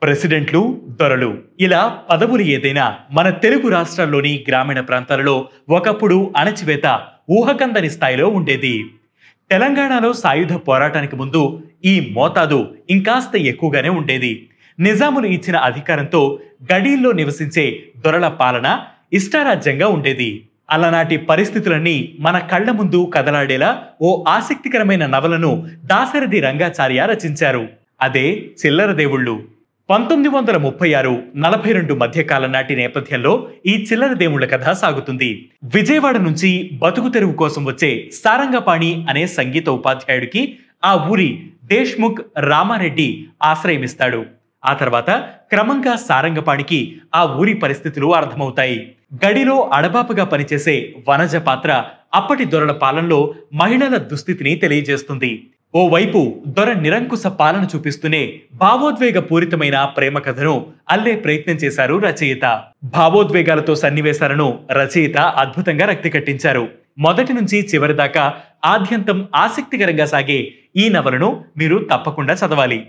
ప్రెసిడెంట్లు, దొరలు ఇలా పదవులు ఏదైనా మన తెలుగు రాష్ట్రాల్లోని గ్రామీణ ప్రాంతాలలో ఒకప్పుడు అణచివేత ఊహకందని స్థాయిలో ఉండేది. తెలంగాణలో సాయుధ పోరాటానికి ముందు ఈ మోతాదు ఇంకాస్త ఎక్కువగానే ఉండేది. నిజాములు ఇచ్చిన అధికారంతో గడీల్లో నివసించే దొరల పాలన ఇష్టారాజ్యంగా ఉండేది. అలనాటి పరిస్థితులన్నీ మన కళ్ల ముందు కదలాడేలా ఓ ఆసక్తికరమైన నవలను దాశరథి రంగాచార్య రచించారు. అదే చిల్లర దేవుళ్ళు. 1936-42 మధ్యకాలం నాటి నేపథ్యంలో ఈ చిల్లర దేవుళ్ల కథ సాగుతుంది. విజయవాడ నుంచి బతుకు తెరువు కోసం వచ్చే సారంగపాణి అనే సంగీత ఉపాధ్యాయుడికి ఆ ఊరి దేశ్ముఖ్ రామారెడ్డి ఆశ్రయమిస్తాడు. ఆ తర్వాత క్రమంగా సారంగపాణికి ఆ ఊరి పరిస్థితులు అర్థమవుతాయి. గడిలో అడబాపుగా పనిచేసే వనజ పాత్ర అప్పటి దొరల పాలనలో మహిళల దుస్థితిని తెలియజేస్తుంది. ఓవైపు దొర నిరంకుశ పాలన చూపిస్తూనే భావోద్వేగ పూరితమైన ప్రేమ కథను అల్లే ప్రయత్నం చేశారు రచయిత. భావోద్వేగాలతో సన్నివేశాలను రచయిత అద్భుతంగా రక్తి కట్టించారు. మొదటి నుంచి చివరి దాకా ఆద్యంతం ఆసక్తికరంగా సాగే ఈ నవలను మీరు తప్పకుండా చదవాలి.